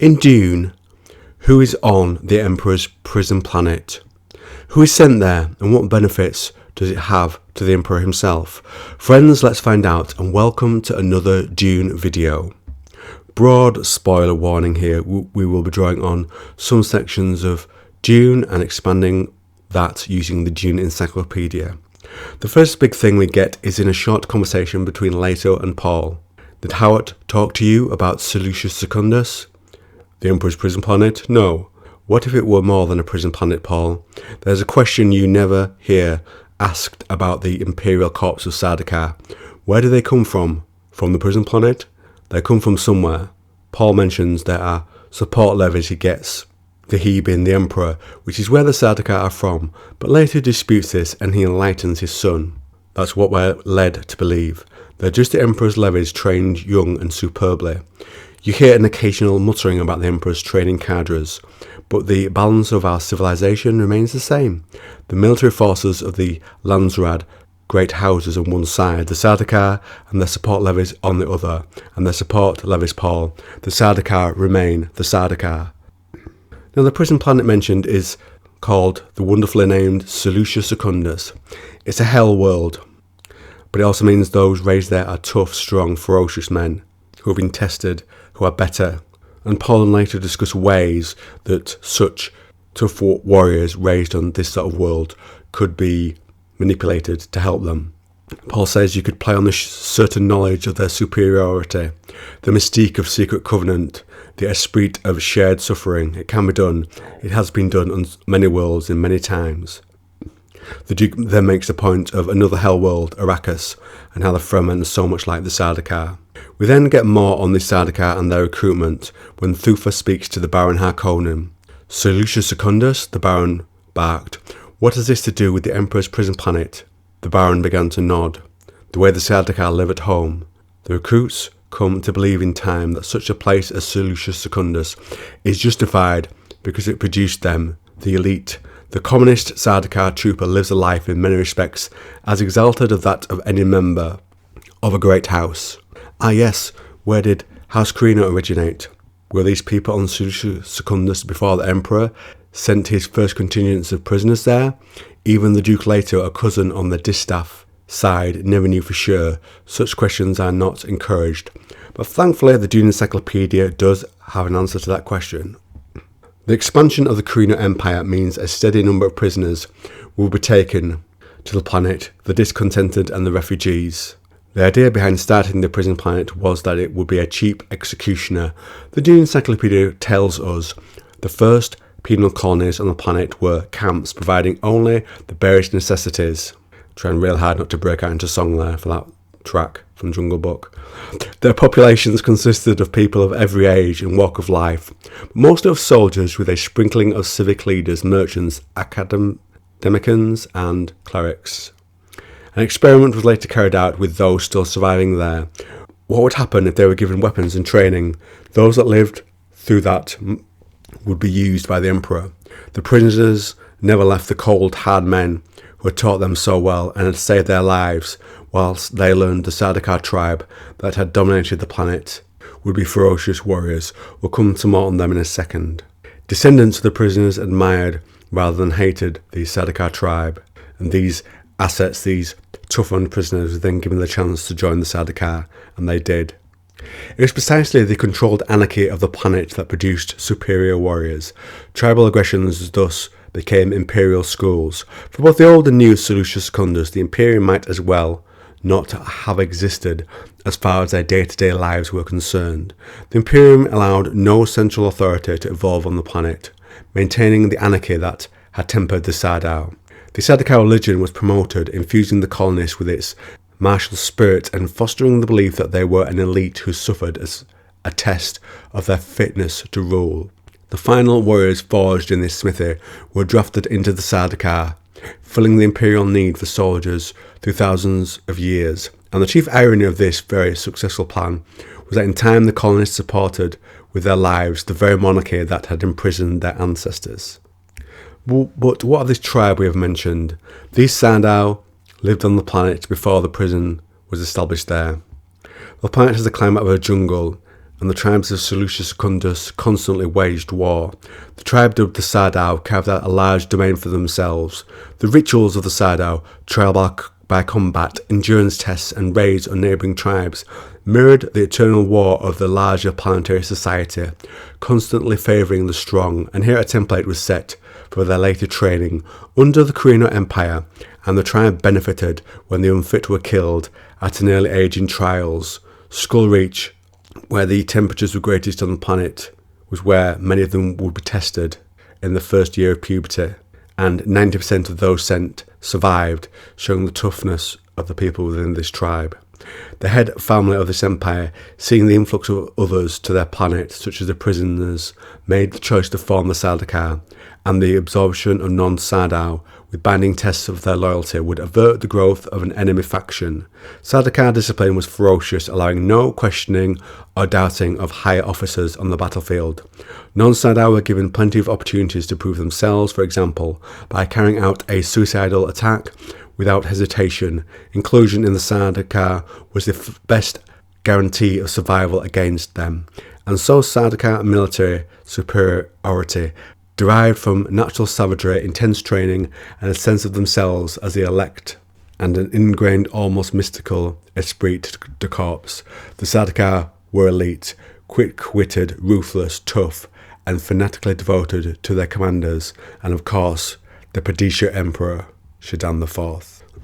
In Dune, who is on the Emperor's prison planet? Who is sent there, and what benefits does it have to the Emperor himself? Friends, let's find out, and welcome to another Dune video. Broad spoiler warning here, we will be drawing on some sections of Dune and expanding that using the Dune Encyclopedia. The first big thing we get is in a short conversation between Leto and Paul. Did Howard talk to you about Salusa Secundus? The Emperor's prison planet? No. What if it were more than a prison planet, Paul? There's a question you never hear asked about the Imperial Corps of Sardaukar. Where do they come from? From the prison planet? They come from somewhere. Paul mentions there are support levies he gets, the he being the Emperor, which is where the Sardaukar are from, but later disputes this and he enlightens his son. That's what we're led to believe. They're just the Emperor's levies trained young and superbly. You hear an occasional muttering about the Emperor's training cadres, but the balance of our civilization remains the same. The military forces of the Landsraad, great houses on one side, the Sardaukar and their support levies on the other, and their support levies, Paul. The Sardaukar remain the Sardaukar. Now the prison planet mentioned is called the wonderfully named Salusa Secundus. It's a hell world, but it also means those raised there are tough, strong, ferocious men who have been tested, who are better. And Paul and Leto discuss ways that such tough warriors raised on this sort of world could be manipulated to help them. Paul says you could play on the certain knowledge of their superiority, the mystique of secret covenant, the esprit of shared suffering. It can be done. It has been done on many worlds in many times. The Duke then makes the point of another hell world, Arrakis, and how the Fremen are so much like the Sardaukar. We then get more on the Sardaukar and their recruitment when Thufir speaks to the Baron Harkonnen. Salusa Secundus, the Baron barked. What has this to do with the Emperor's prison planet? The Baron began to nod. The way the Sardaukar live at home. The recruits come to believe in time that such a place as Salusa Secundus is justified because it produced them, the elite. The communist Sardaukar trooper lives a life in many respects as exalted as that of any member of a great house. Ah yes, where did House Carino originate? Were these people on Salusa Secundus before the Emperor sent his first contingents of prisoners there? Even the Duke Leto, a cousin on the distaff side, never knew for sure. Such questions are not encouraged. But thankfully the Dune Encyclopedia does have an answer to that question. The expansion of the Carino Empire means a steady number of prisoners will be taken to the planet, the discontented and the refugees. The idea behind starting the prison planet was that it would be a cheap executioner. The Dune Encyclopedia tells us the first penal colonies on the planet were camps providing only the barest necessities. Trying real hard not to break out into song there for that track from Jungle Book. Their populations consisted of people of every age and walk of life, mostly of soldiers with a sprinkling of civic leaders, merchants, academicians and clerics. An experiment was later carried out with those still surviving there. What would happen if they were given weapons and training? Those that lived through that would be used by the Emperor. The prisoners never left the cold, hard men who had taught them so well and had saved their lives, whilst they learned the Sardaukar tribe that had dominated the planet would be ferocious warriors. We'll come to more on them in a second. Descendants of the prisoners admired rather than hated the Sardaukar tribe, and these assets, these toughened prisoners, were then given the chance to join the Sardaukar, and they did. It was precisely the controlled anarchy of the planet that produced superior warriors. Tribal aggressions thus became imperial schools. For both the old and new Salusa Secundus, the Imperium might as well not have existed as far as their day-to-day lives were concerned. The Imperium allowed no central authority to evolve on the planet, maintaining the anarchy that had tempered the Sardaukar. The Sardaukar religion was promoted, infusing the colonists with its martial spirit and fostering the belief that they were an elite who suffered as a test of their fitness to rule. The final warriors forged in this smithy were drafted into the Sardaukar, filling the imperial need for soldiers through thousands of years. And the chief irony of this very successful plan was that in time the colonists supported with their lives the very monarchy that had imprisoned their ancestors. But what of this tribe we have mentioned? These Sardaukar lived on the planet before the prison was established there. The planet has the climate of a jungle, and the tribes of Salusa Secundus constantly waged war. The tribe dubbed the Sardau carved out a large domain for themselves. The rituals of the Sardau, trial by combat, endurance tests, and raids on neighbouring tribes, mirrored the eternal war of the larger planetary society, constantly favouring the strong, and here a template was set for their later training under the Korean Empire, and the tribe benefited when the unfit were killed at an early age in trials. Skull Reach, where the temperatures were greatest on the planet, was where many of them would be tested in the first year of puberty, and 90% of those sent survived, showing the toughness of the people within this tribe. The head family of this empire, seeing the influx of others to their planet, such as the prisoners, made the choice to form the Sardaukar, and the absorption of non-Sardau with binding tests of their loyalty would avert the growth of an enemy faction. Sardaukar discipline was ferocious, allowing no questioning or doubting of higher officers on the battlefield. Non-Sardau were given plenty of opportunities to prove themselves, for example, by carrying out a suicidal attack without hesitation. Inclusion in the Sardaukar was the best guarantee of survival against them, and so Sardaukar military superiority derived from natural savagery, intense training, and a sense of themselves as the elect, and an ingrained, almost mystical esprit de corps. The Sardaukar were elite, quick-witted, ruthless, tough, and fanatically devoted to their commanders, and of course, the Pradesha Emperor, Shaddam IV.